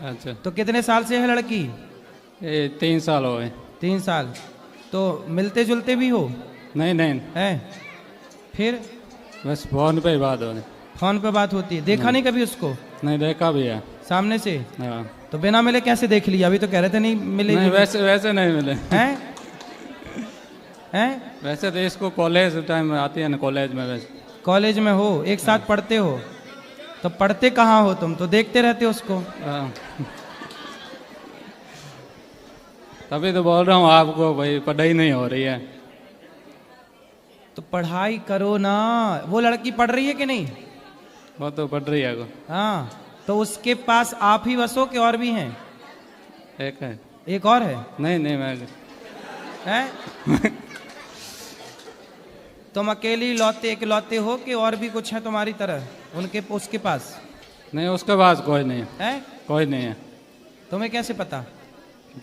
अच्छा। तो कितने साल से है लड़की? 3 साल हो गए। 3 साल। तो मिलते जुलते भी हो? नहीं नहीं, है फिर? बस फोन पे ही बात हो रही। फोन पे बात होती है? देखा नहीं कभी उसको नहीं, देखा भी है सामने से? हाँ। तो बिना मिले कैसे देख लिया? अभी तो कह रहे थे नहीं मिलेगी। नहीं, वैसे वैसे नहीं मिले हैं? हैं? वैसे तो इसको कॉलेज टाइम में आती है ना, कॉलेज में वैसे। कॉलेज में हो, एक साथ पढ़ते हो? तो पढ़ते कहाँ हो तुम? तो देखते रहते हो उसको। हाँ। तभी तो बोल रहा हूँ आपको भाई, पढ़ाई नहीं हो रही है। तो पढ़ाई करो ना। वो लड़की पढ़ रही है कि नहीं? वो तो पढ़ रही है को। हाँ, तो उसके पास आप ही बसो कि और भी हैं? एक है। एक और है? नहीं नहीं, मैं हैं? तुम अकेली लौते इकलौते हो कि और भी कुछ है तुम्हारी तरह उनके उसके पास? नहीं, उसके पास कोई नहीं है। है? कोई नहीं है। तुम्हें कैसे पता?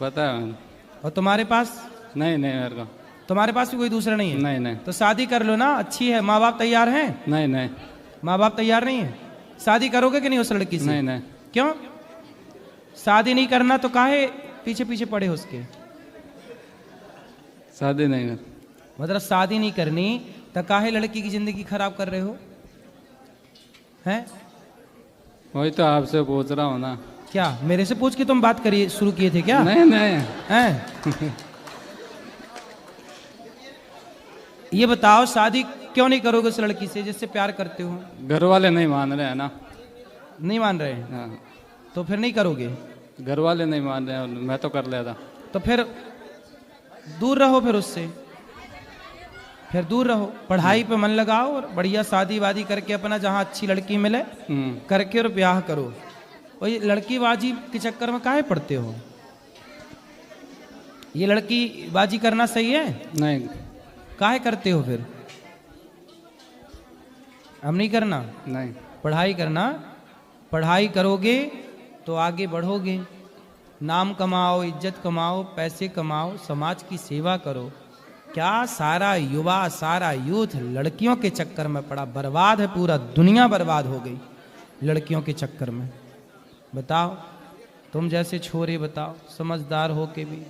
पता है। और तुम्हारे पास? नहीं नहीं, मेरे को तुम्हारे पास भी कोई दूसरा नहीं है? नहीं नहीं। तो शादी कर लो ना, अच्छी है। माँ बाप तैयार हैं? नहीं नहीं। माँ बाप तैयार नहीं है? शादी करोगे कि नहीं उस लड़की से? नहीं नहीं। क्यों? शादी नहीं करना तो काहे पीछे पीछे पड़े हो उसके? शादी नहीं कर। मतलब शादी नहीं करनी तो काहे लड़की की जिंदगी खराब कर रहे हो? हैं? वही तो आपसे पूछ रहा हूँ ना। क्या मेरे से पूछ के तुम बात करिए शुरू किए थे क्या? नहीं नहीं। हैं? ये बताओ, शादी क्यों नहीं करोगे उस लड़की से जिससे प्यार करते हो? घर वाले नहीं मान रहे हैं ना। नहीं मान रहे हैं? हाँ, तो फिर नहीं करोगे? घर वाले नहीं मान रहे हैं, मैं तो कर लेता। तो फिर दूर रहो, फिर उससे फिर दूर रहो। पढ़ाई पे मन लगाओ और बढ़िया शादी वादी करके अपना जहाँ अच्छी लड़की मिले करके और ब्याह करो। और ये लड़की बाजी के चक्कर में काहे पड़ते हो? ये लड़की बाजी करना सही है? नहीं। काहे करते हो फिर? हम नहीं करना? नहीं। पढ़ाई करना। पढ़ाई करोगे तो आगे बढ़ोगे, नाम कमाओ, इज्जत कमाओ, पैसे कमाओ, समाज की सेवा करो। क्या सारा युवा, सारा यूथ लड़कियों के चक्कर में पड़ा, बर्बाद है। पूरा दुनिया बर्बाद हो गई लड़कियों के चक्कर में। बताओ, तुम जैसे छोरे बताओ, समझदार हो के भी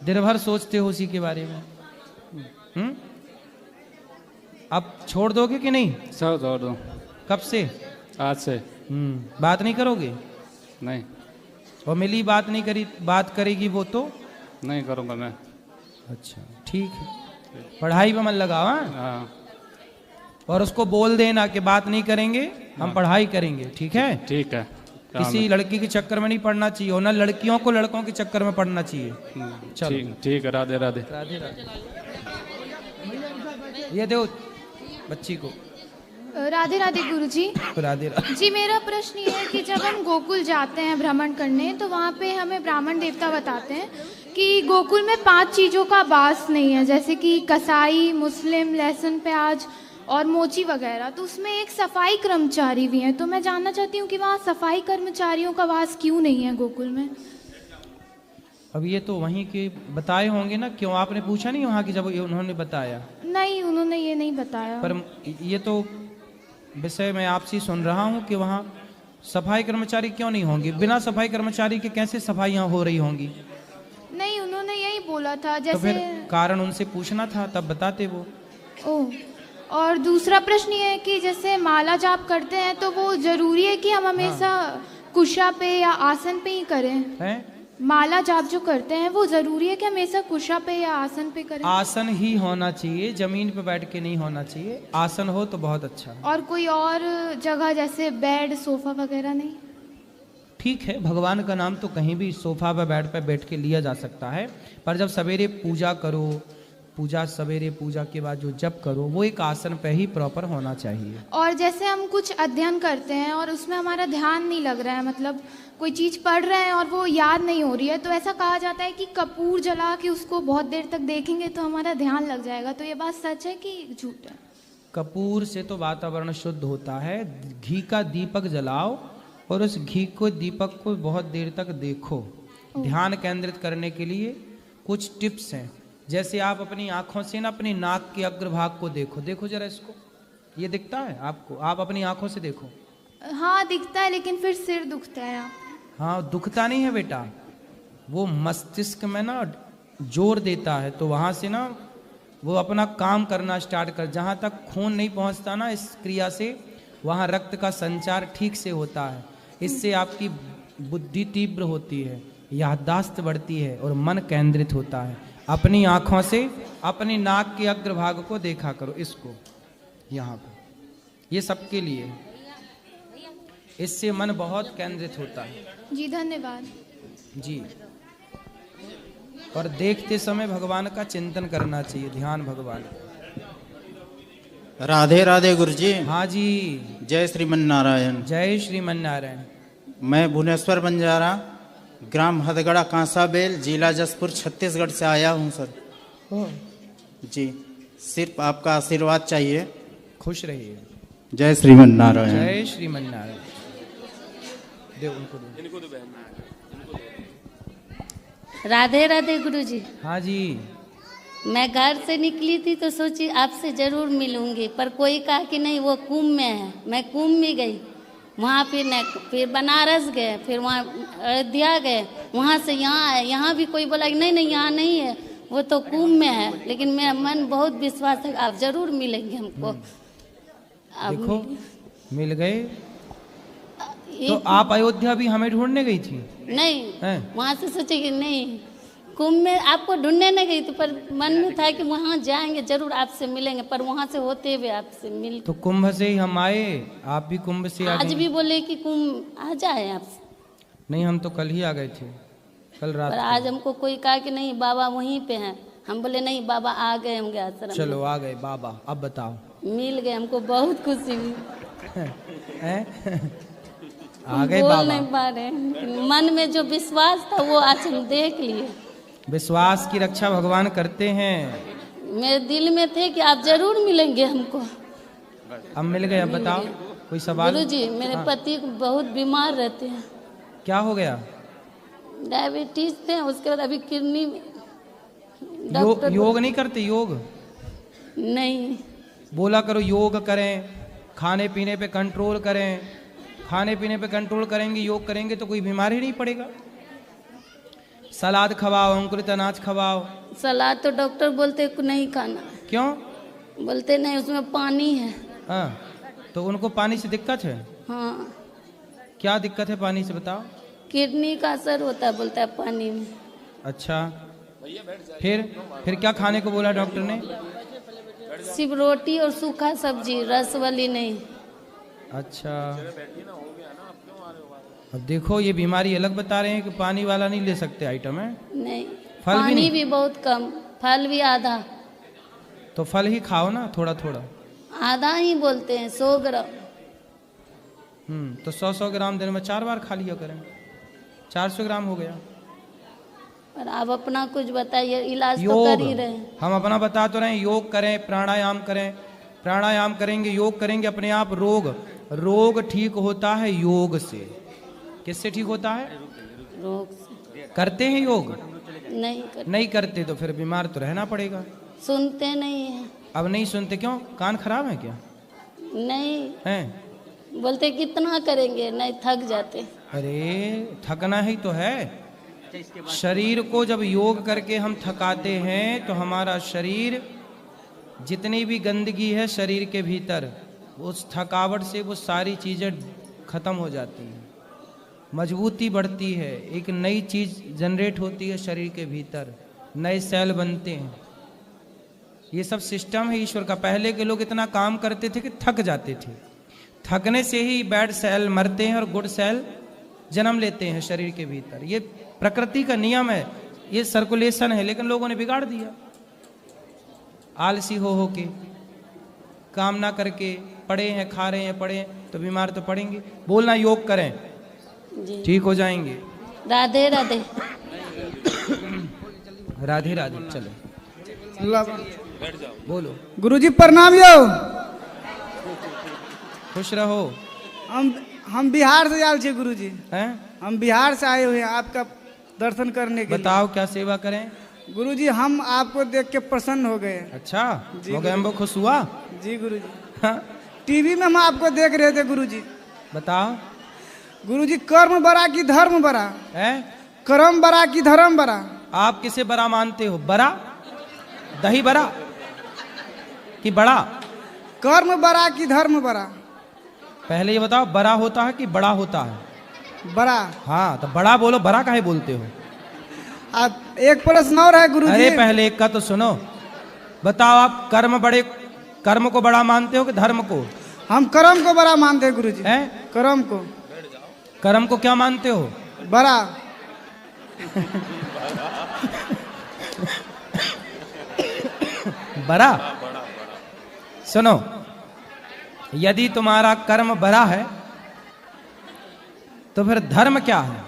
दिन भर सोचते हो उसी के बारे में। अब छोड़ दोगे कि नहीं? सब छोड़ दो। कब से? आज से। बात नहीं करोगे? नहीं। और मिली बात नहीं करी, बात करेगी वो तो? नहीं करूँगा मैं। अच्छा ठीक है, पढ़ाई पे मन लगाओ। हाँ। और उसको बोल देना कि बात नहीं करेंगे, हम पढ़ाई करेंगे। ठीक है? ठीक है। किसी लड़की के चक्कर में नहीं पड़ना चाहिए, और ना लड़कियों को लड़कों के चक्कर में पड़ना चाहिए। ठीक ठीक है। राधे राधे। राधे राधे। ये दो बच्ची को। राधे राधे गुरुजी। राधे राधे। जी, मेरा प्रश्न ये है कि जब हम गोकुल जाते हैं भ्रमण करने, तो वहाँ पे हमें ब्राह्मण देवता बताते हैं कि गोकुल में 5 चीज़ों का वास नहीं है, जैसे कि कसाई, मुस्लिम, लहसुन प्याज और मोची वगैरह। तो उसमें एक सफाई कर्मचारी भी हैं। तो मैं जानना चाहती हूँ कि वहाँ सफाई कर्मचारियों का वास क्यों नहीं है गोकुल में? अब ये तो वहीं के बताए होंगे ना, क्यों आपने पूछा नहीं वहाँ की जब उन्होंने बताया? नहीं, उन्होंने ये नहीं बताया। पर ये तो विषय मैं आपसे सुन रहा हूँ कि वहाँ सफाई कर्मचारी क्यों नहीं होंगे। बिना सफाई कर्मचारी के कैसे सफाइयाँ हो रही होंगी? नहीं, उन्होंने यही बोला था। तो जैसे फिर कारण उनसे पूछना था, तब बताते वो। ओह, और दूसरा प्रश्न ये है कि जैसे माला जाप करते हैं तो वो जरूरी है कि हम हमेशा कुशा पे या आसन पे ही करें? हैं? माला जाप जो करते हैं वो जरूरी है कि हमेशा कुशा पे या आसन पे करें? आसन ही होना चाहिए, जमीन पे बैठ के नहीं होना चाहिए। आसन हो तो बहुत अच्छा। और कोई और जगह जैसे बेड, सोफा वगैरह नहीं? ठीक है, भगवान का नाम तो कहीं भी सोफा पर बेड पे बैठ के लिया जा सकता है, पर जब सवेरे पूजा करो, पूजा सवेरे पूजा के बाद जो जप करो, वो एक आसन पे ही प्रॉपर होना चाहिए। और जैसे हम कुछ अध्ययन करते हैं और उसमें हमारा ध्यान नहीं लग रहा है, मतलब कोई चीज़ पढ़ रहे हैं और वो याद नहीं हो रही है, तो ऐसा कहा जाता है कि कपूर जला के उसको बहुत देर तक देखेंगे तो हमारा ध्यान लग जाएगा। तो ये बात सच है कि झूठ है? कपूर से तो वातावरण शुद्ध होता है। घी का दीपक जलाओ और उस घी को, दीपक को बहुत देर तक देखो। ध्यान केंद्रित करने के लिए कुछ टिप्स हैं। जैसे आप अपनी आंखों से ना अपनी नाक के अग्रभाग को देखो। देखो जरा इसको, ये दिखता है आपको? आप अपनी आंखों से देखो, हाँ दिखता है, लेकिन फिर सिर दुखता है यहाँ। हाँ दुखता नहीं है बेटा, वो मस्तिष्क में ना जोर देता है, तो वहां से ना वो अपना काम करना स्टार्ट कर, जहां तक खून नहीं पहुंचता ना इस क्रिया से, वहां रक्त का संचार ठीक से होता है। इससे आपकी बुद्धि तीव्र होती है, याददाश्त बढ़ती है और मन केंद्रित होता है। अपनी आंखों से अपनी नाक के अग्रभाग को देखा करो, इसको यहाँ पे, ये सबके लिए है। इससे मन बहुत केंद्रित होता है। जी धन्यवाद। जी, और देखते समय भगवान का चिंतन करना चाहिए, ध्यान भगवान। राधे राधे गुरुजी। हाँ जी, जय श्रीमन नारायण। जय श्रीमन नारायण। मैं भुवनेश्वर बंजारा, ग्राम हदगड़ा कांसाबेल, जिला जसपुर, छत्तीसगढ़ से आया हूँ सर। जी, सिर्फ आपका आशीर्वाद चाहिए। खुश रहिए। जय श्रीमन नारायण। जय श्रीमन नारायण। दे उनको दे। राधे राधे गुरुजी। हाँ जी। मैं घर से निकली थी तो सोची आपसे जरूर मिलूंगी, पर कोई कहा कि नहीं वो कुंभ में है। मैं कुंभ में गई, वहाँ फिर बनारस गए, फिर वहाँ अयोध्या गए, वहाँ से यहाँ आए। यहाँ भी कोई बोला कि नहीं नहीं यहाँ नहीं है, वो तो कुंभ में है। लेकिन मेरा मन बहुत विश्वास है आप जरूर मिलेंगे हमको। देखो मिल गए। तो आप अयोध्या भी हमें ढूंढने गई थी? नहीं, वहाँ से सोचे कि नहीं कुंभ में आपको ढूंढने नहीं गई थी, पर मन में था कि वहाँ जाएंगे जरूर आपसे मिलेंगे, पर वहाँ से होते हुए आपसे मिल। तो कुंभ से ही हम आए, आप भी कुंभ से आ गए। आज भी बोले कि कुंभ आ जाए आपसे। नहीं, हम तो कल ही आ गए थे, कल रात। पर आज हमको कोई कहा कि नहीं बाबा वहीं पे हैं। हम बोले नहीं बाबा आ गए होंगे आश्रम। चलो आ गए बाबा, अब बताओ। मिल गए, हमको बहुत खुशी हुई। आ गए बाबा। बोल नहीं पा रहे, मन में जो विश्वास था वो आज हम देख लिए। विश्वास की रक्षा भगवान करते हैं। मेरे दिल में थे कि आप जरूर मिलेंगे हमको। अब मिल गए। अब बताओ कोई सवाल? गुरुजी, मेरे पति बहुत बीमार रहते हैं। क्या हो गया? डायबिटीज थे, उसके बाद अभी किडनी में। योग नहीं करते? योग नहीं। बोला करो योग करें, खाने पीने पे कंट्रोल करें। खाने पीने पे कंट्रोल करेंगे, योग करेंगे तो कोई बीमार ही नहीं पड़ेगा। सलाद खवाओ, अंकुरित अनाज खवाओ। सलाद तो डॉक्टर बोलते नहीं खाना। क्यों? बोलते नहीं उसमें पानी है। हाँ, तो उनको पानी से दिक्कत है? हाँ। क्या दिक्कत है पानी से बताओ? किडनी का असर होता है बोलता है पानी में। अच्छा, फिर क्या खाने को बोला डॉक्टर ने? सिर्फ रोटी और सूखा सब्जी, रस वाली नहीं। अच्छा, अब देखो ये बीमारी अलग बता रहे हैं कि पानी वाला नहीं ले सकते आइटम है। नहीं, फल पानी भी बहुत कम, फल भी आधा। तो फल ही खाओ ना, थोड़ा थोड़ा। आधा ही बोलते हैं, 100 ग्राम। तो 100 ग्राम दिन में 4 बार खा लिया करें, 400 ग्राम हो गया। और आप अपना कुछ बताइए, इलाज तो कर ही रहे। हम अपना बता तो रहे हैं, योग करें, प्राणायाम करें। प्राणायाम करेंगे, योग करेंगे, अपने आप रोग ठीक होता है योग से। किससे ठीक होता है? रोग से। करते हैं योग? नहीं करते तो फिर बीमार तो रहना पड़ेगा। सुनते नहीं है। अब नहीं सुनते क्यों? कान खराब है क्या? नहीं हैं? बोलते कितना करेंगे, नहीं थक जाते। अरे थकना ही तो है। शरीर को जब योग करके हम थकाते हैं तो हमारा शरीर, जितनी भी गंदगी है शरीर के भीतर, उस थकावट से वो सारी चीज़ें खत्म हो जाती हैं, मजबूती बढ़ती है, एक नई चीज़ जनरेट होती है शरीर के भीतर, नए सेल बनते हैं। ये सब सिस्टम है ईश्वर का। पहले के लोग इतना काम करते थे कि थक जाते थे, थकने से ही बैड सेल मरते हैं और गुड सेल जन्म लेते हैं शरीर के भीतर। ये प्रकृति का नियम है, ये सर्कुलेशन है, लेकिन लोगों ने बिगाड़ दिया। आलसी हो के, काम ना करके, पड़े हैं, खा रहे हैं, पड़े हैं, तो बीमार तो पड़ेंगे। बोलना योग करें, ठीक हो जाएंगे। राधे राधे। राधे राधे। चलो बोलो। गुरुजी प्रणाम यो। खुश रहो। हम बिहार से आए थे गुरुजी। हैं? हम बिहार से आए हुए हैं आपका दर्शन करने के लिए। बताओ क्या सेवा करें? गुरुजी हम आपको देख के प्रसन्न हो गए। अच्छा हो गए, हम खुश हुआ। जी गुरुजी। हाँ? टीवी में हम आपको देख रहे थे गुरुजी। बताओ। गुरुजी कर्म बड़ा कि धर्म बड़ा? है कर्म बड़ा कि धर्म बड़ा? आप किसे बड़ा मानते हो? बड़ा दही बड़ा कि बड़ा? कर्म बड़ा कि धर्म बड़ा? पहले ये बताओ, बड़ा होता है कि बड़ा होता है? बड़ा। हाँ, तो बड़ा बोलो, बड़ा काहे बोलते हो? आप एक प्रश्न और है गुरुजी। अरे पहले एक का तो सुनो। बताओ, आप कर्म को बड़ा मानते हो कि धर्म को? हम कर्म को बड़ा मानते हैं गुरुजी। हैं? कर्म को। कर्म को क्या मानते हो? बड़ा। बड़ा? सुनो, यदि तुम्हारा कर्म बड़ा है तो फिर धर्म क्या है?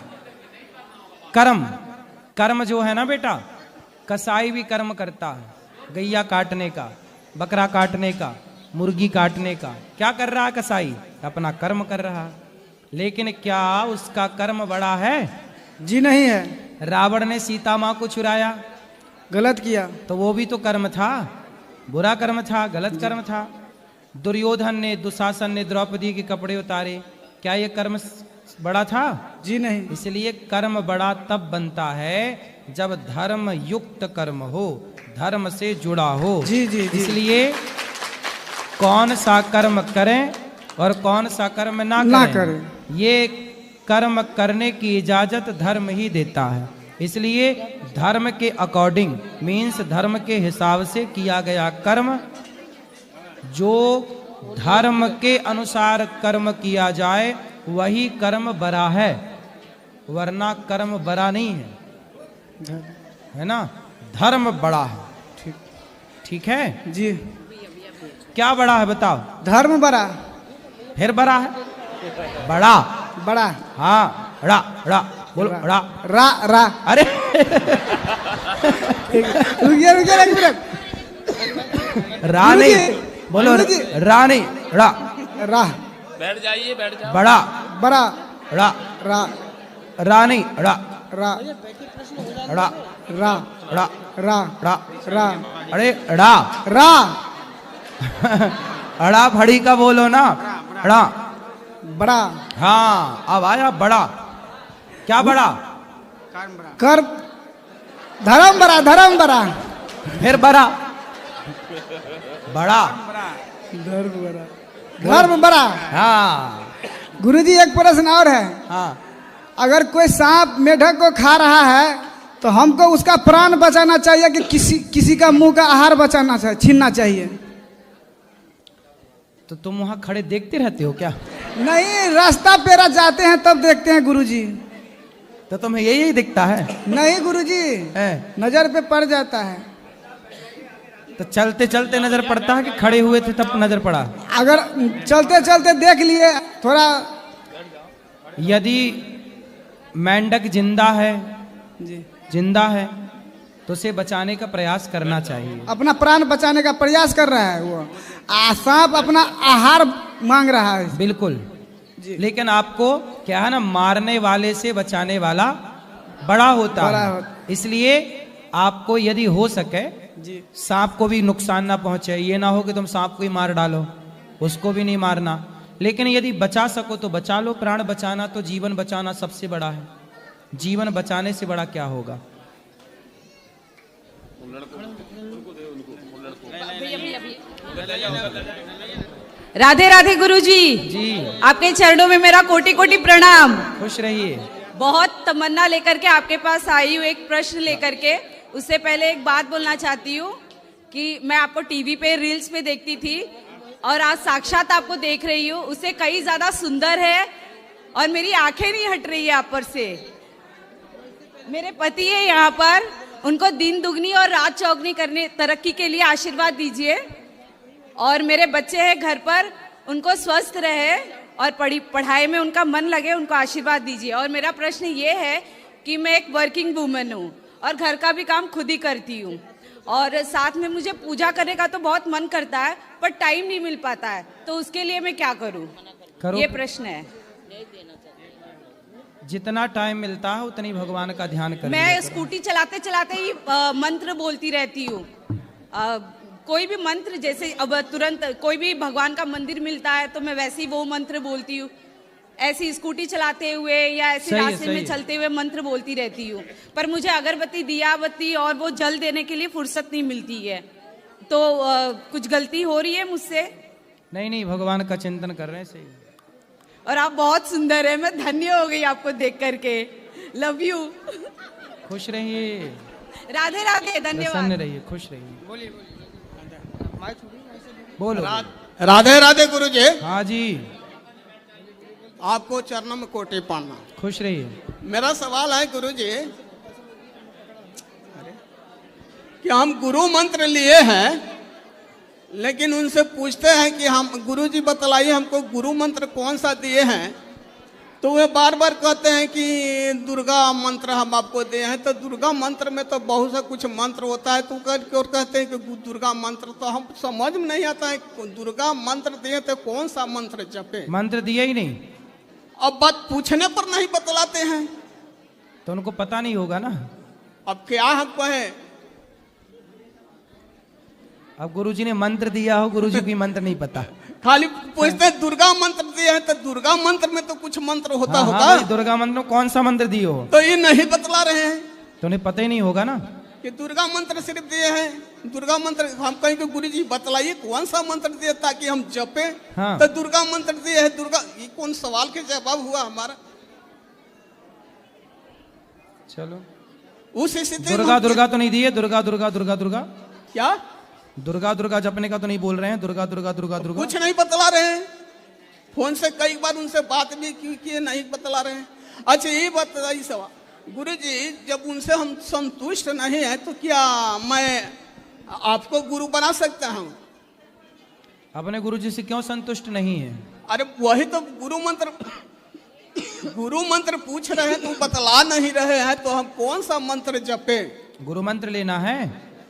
कर्म जो है ना बेटा, कसाई भी कर्म करता है। गैया काटने का, बकरा काटने का, मुर्गी काटने का। क्या कर रहा है कसाई? अपना कर्म कर रहा है। लेकिन क्या उसका कर्म बड़ा है? जी नहीं है। रावण ने सीता माँ को चुराया, गलत किया तो वो भी तो कर्म था, बुरा कर्म था, गलत कर्म था। दुर्योधन ने, दुशासन ने द्रौपदी के कपड़े उतारे, क्या ये कर्म बड़ा था? जी नहीं। इसलिए कर्म बड़ा तब बनता है जब धर्म युक्त कर्म हो, धर्म से जुड़ा हो। जी जी जी। इसलिए कौन सा कर्म करें और कौन सा कर्म ना करें, ये कर्म करने की इजाजत धर्म ही देता है। इसलिए धर्म के अकॉर्डिंग, मीन्स धर्म के हिसाब से किया गया कर्म, जो धर्म के अनुसार कर्म किया जाए वही कर्म बड़ा है, वरना कर्म बड़ा नहीं है, है ना? धर्म बड़ा है। ठीक है जी। क्या बड़ा है बताओ? धर्म बड़ा। फिर बड़ा है? बड़ा बड़ा। हाँ, रा रा बोलो, रा रा रा। अरे रुकिए रुकिए एक मिनट। रा नहीं बोलो, रा नहीं, रा रा। बैठ जाइए, बैठ जाओ। बड़ा बड़ा। रा रा। रा नहीं, रा रा। रा रा। रा रा। रा रा। अरे रा रा। अड़ा फड़ी का बोलो ना, अड़ा। बड़ा। हाँ, अब आया बड़ा। क्या बड़ा? कर। धर्म बड़ा। धर्म बड़ा। फिर बड़ा बड़ा धर्म बड़ा। धर्म बड़ा। हाँ गुरुजी एक प्रश्न और है। हाँ। अगर कोई सांप मेढक को खा रहा है तो हमको उसका प्राण बचाना चाहिए कि किसी का मुंह का आहार बचाना चाहिए, छीनना चाहिए? तो तुम वहां खड़े देखते रहते हो क्या? नहीं, रास्ता पेरा जाते हैं तब देखते हैं गुरुजी। तो तुम्हें यही दिखता है? नहीं गुरुजी, नजर पे पड़ जाता है। तो चलते चलते नजर पड़ता है कि खड़े हुए थे तब नजर पड़ा? अगर चलते चलते देख लिए थोड़ा। यदि मेंढक जिंदा है, जी जिंदा है, तो उसे बचाने का प्रयास करना चाहिए। अपना प्राण बचाने का प्रयास कर रहा है वो। सांप अपना आहार मांग रहा है। बिल्कुल। लेकिन आपको क्या है ना, मारने वाले से बचाने वाला बड़ा होता है। इसलिए आपको यदि हो सके सांप को भी नुकसान ना पहुंचे। ये ना हो कि तुम सांप को ही मार डालो, उसको भी नहीं मारना। लेकिन यदि बचा सको तो बचा लो। प्राण बचाना तो जीवन बचाना सबसे बड़ा है। जीवन बचाने से बड़ा क्या होगा? राधे राधे गुरुजी। जी, आपके चरणों में मेरा कोटि कोटि प्रणाम। खुश रहिए। बहुत तमन्ना लेकर के आपके पास आई हूँ, एक प्रश्न लेकर के। उससे पहले एक बात बोलना चाहती हूँ कि मैं आपको टीवी पे, रील्स पे देखती थी और आज साक्षात आपको देख रही हूँ। उससे कई ज्यादा सुंदर है और मेरी आंखें नहीं हट रही है आप पर से। मेरे पति है यहाँ पर, उनको दिन दुगनी और रात चौगनी करने, तरक्की के लिए आशीर्वाद दीजिए। और मेरे बच्चे हैं घर पर, उनको स्वस्थ रहे और पढ़ाई में उनका मन लगे, उनको आशीर्वाद दीजिए। और मेरा प्रश्न ये है कि मैं एक वर्किंग वूमेन हूँ और घर का भी काम खुद ही करती हूँ, और साथ में मुझे पूजा करने का तो बहुत मन करता है पर टाइम नहीं मिल पाता है, तो उसके लिए मैं क्या करूँ? ये प्रश्न है। जितना टाइम मिलता है उतनी भगवान का ध्यान करिए। मैं स्कूटी चलाते चलाते ही मंत्र बोलती रहती हूँ। कोई भी मंत्र, जैसे अब तुरंत कोई भी भगवान का मंदिर मिलता है तो मैं वैसे ही वो मंत्र बोलती हूँ। ऐसी स्कूटी चलाते हुए या ऐसे सही है, रास्ते सही में है। चलते हुए मंत्र बोलती रहती हूँ, पर मुझे अगरबत्ती, दिया बत्ती और वो जल देने के लिए फुर्सत नहीं मिलती है। तो कुछ गलती हो रही है मुझसे? नहीं नहीं, भगवान का चिंतन कर रहे हैं, सही। और आप बहुत सुंदर है, मैं धन्य हो गई आपको देख करके। Love you. खुश रहिए, राधे राधे, धन्यवाद। प्रसन्न रहिए, खुश रहिए। बोलो। राधे राधे गुरु जी, हाँ जी, आपको चरणों में कोटि पाना। खुश रहिए। मेरा सवाल है गुरु जी कि हम गुरु मंत्र लिए हैं, लेकिन उनसे पूछते हैं कि हम गुरु जी बतलाइए हमको गुरु मंत्र कौन सा दिए हैं, तो वे बार बार कहते हैं कि दुर्गा मंत्र हम आपको दिए हैं। तो दुर्गा मंत्र में तो बहुत सा कुछ मंत्र होता है, तो करके और कहते हैं कि दुर्गा मंत्र, तो हम समझ में नहीं आता है दुर्गा मंत्र दिए तो कौन सा मंत्र जपे। मंत्र दिया ही नहीं, अब बात पूछने पर नहीं बतलाते हैं, तो उनको पता नहीं होगा ना। अब क्या हम कहें। अब गुरुजी ने मंत्र दिया हो, गुरुजी को मंत्र नहीं पता। खाली पूछते हैं दुर्गा मंत्र दिए हैं, तो दुर्गा मंत्र में तो कुछ मंत्र होता हाँ, होगा। हाँ, भाई, दुर्गा मंत्र में कौन सा मंत्र दिए हो, तो ये नहीं बतला रहे हैं तो उन्हें पता ही नहीं होगा ना कि दुर्गा मंत्र सिर्फ दिए हैं। दुर्गा मंत्र हम कहें कि गुरु जी बतलाइए कौन सा मंत्र दिए ताकि हम जपे। हाँ। तो दुर्गा मंत्र दिए है। दुर्गा, ये कौन सवाल के जवाब हुआ हमारा। चलो, उस स्थिति दुर्गा दुर्गा तो नहीं दिए, दुर्गा दुर्गा दुर्गा दुर्गा, क्या दुर्गा दुर्गा जपने का तो नहीं बोल रहे हैं, दुर्गा दुर्गा दुर्गा दुर्गा। कुछ नहीं बतला रहे हैं। फोन से कई बार उनसे बात भी की नहीं बतला रहे हैं। अच्छा ये बताइए सवाल गुरु जी, जब उनसे हम संतुष्ट नहीं है तो क्या मैं आपको गुरु बना सकता हूँ। अपने गुरुजी से क्यों संतुष्ट नहीं है? अरे वही तो गुरु मंत्र पूछ रहे हैं, तुम बतला नहीं रहे हैं, तो हम कौन सा मंत्र जपे। गुरु मंत्र लेना है?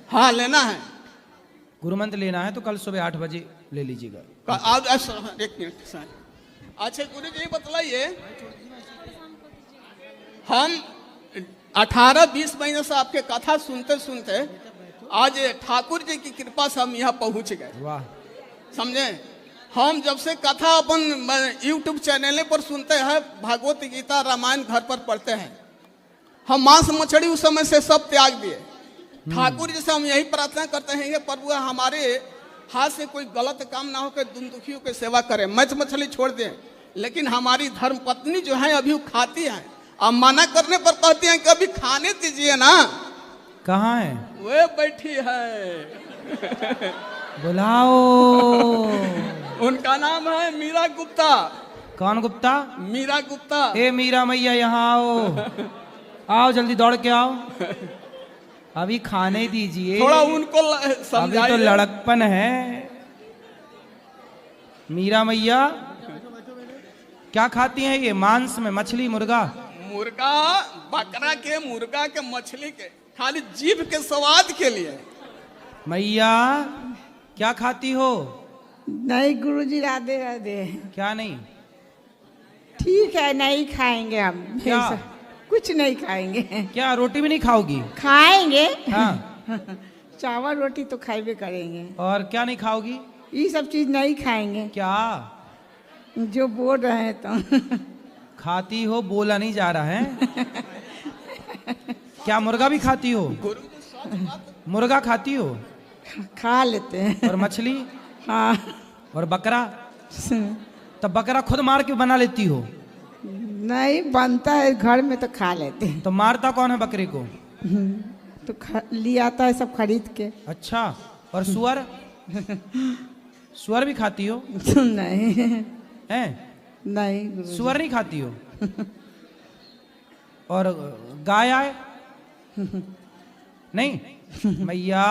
हाँ लेना है। गुरु मंत्र लेना है तो कल सुबह 8 बजे ले लीजिएगा। एक मिनट सर। अच्छा गुरु जी बतलाइए, हम 18-20 महीने से आपके कथा सुनते सुनते आज ठाकुर जी की कृपा से हम यहाँ पहुंच गए। वाह, समझे। हम जब से कथा अपन YouTube चैनल पर सुनते हैं, भागवत गीता रामायण घर पर पढ़ते हैं, हम मांस मछली उस समय से सब त्याग दिए। ठाकुर जी से हम यही प्रार्थना करते हैं, ये प्रभु हमारे हाथ से कोई गलत काम ना हो के दुख दुखियों की सेवा करें, मांस मछली छोड़ दें। लेकिन हमारी धर्म पत्नी जो है अभी वो खाती है, अब मना करने पर कहती हैं कि अभी खाने दीजिए ना। कहाँ है? वे बैठी है, बुलाओ। उनका नाम है मीरा गुप्ता। कौन गुप्ता? मीरा गुप्ता। ए मीरा मैया यहाँ आओ, आओ जल्दी दौड़ के आओ, अभी खाने दीजिए। थोड़ा उनको अभी तो लड़कपन है। मीरा मैया क्या खाती हैं ये? मांस में मछली, मुर्गा? मुर्गा, बकरा के, मुर्गा के, मछली के, खाली जीभ के स्वाद के लिए। मैया क्या खाती हो? नहीं गुरुजी, राधे राधे। क्या नहीं? ठीक है, नहीं खाएंगे हम। क्या? कुछ नहीं खाएंगे। क्या रोटी भी नहीं खाओगी? खाएंगे। हाँ। चावल रोटी तो खाएंगे करेंगे। और क्या नहीं खाओगी? ये सब चीज नहीं खाएंगे। क्या जो बोल रहे हैं तो खाती हो, बोला नहीं जा रहा है। क्या मुर्गा भी खाती हो? मुर्गा खाती हो? खा लेते हैं। और मछली? हाँ। और बकरा? तब बकरा खुद मार के बना लेती हो? नहीं बनता है घर में तो खा लेते हैं। तो मारता कौन है बकरे को? तो ले आता है सब खरीद के। अच्छा, और सुअर? सुअर भी खाती हो? नहीं हैं? नहीं गुरुजी। सुअर नहीं खाती हो? और गाय आए? नहीं। मैया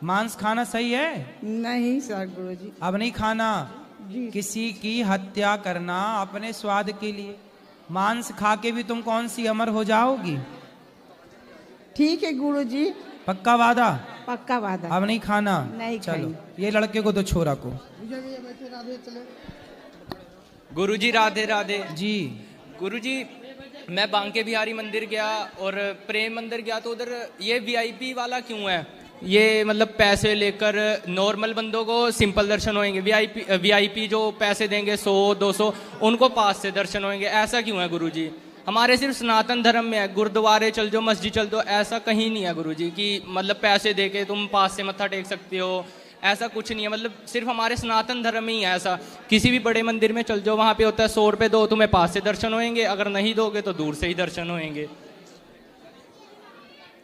मांस खाना सही है? नहीं सर गुरुजी। अब नहीं खाना। किसी की हत्या करना अपने स्वाद के लिए, मांस खा के भी तुम कौन सी अमर हो जाओगी? ठीक है गुरुजी। पक्का वादा? पक्का वादा। अब नहीं खाना? नहीं चलो, ये लड़के को तो छोरा को। गुरुजी राधे राधे जी। गुरुजी, मैं बांके बिहारी मंदिर गया और प्रेम मंदिर गया, तो उधर ये VIP वाला क्यों है? ये मतलब पैसे लेकर नॉर्मल बंदों को सिंपल दर्शन होंगे, वीआईपी जो पैसे देंगे 100-200 उनको पास से दर्शन होंगे, ऐसा क्यों है गुरुजी? हमारे सिर्फ सनातन धर्म में है, गुरुद्वारे चल जाओ, मस्जिद चल जाओ, ऐसा कहीं नहीं है गुरुजी कि मतलब पैसे दे के तुम पास से मत्था टेक सकते हो, ऐसा कुछ नहीं है। मतलब सिर्फ हमारे सनातन धर्म में ही है ऐसा। किसी भी बड़े मंदिर में चल जाओ, वहाँ पे होता है 100 रुपये दो तुम्हें पास से दर्शन होंगे, अगर नहीं दोगे तो दूर से ही दर्शन होंगे।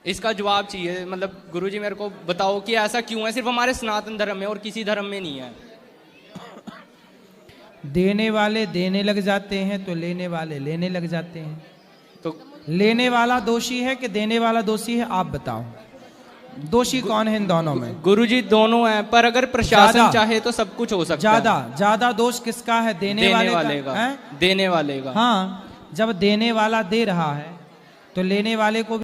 इसका जवाब चाहिए, मतलब गुरुजी मेरे को बताओ कि ऐसा क्यों है, सिर्फ हमारे सनातन धर्म में और किसी धर्म में नहीं है। देने वाले देने लग जाते हैं तो लेने वाले लेने लग जाते हैं। तो लेने वाला दोषी है कि देने वाला दोषी है, आप बताओ दोषी कौन है इन दोनों में? गुरुजी दोनों हैं, पर अगर प्रशासन चाहे तो सब कुछ हो सकता है। ज्यादा दोष किसका है? देने वाले का है? देने वाले का। हाँ, जब देने वाला दे रहा है तो लेने वाले को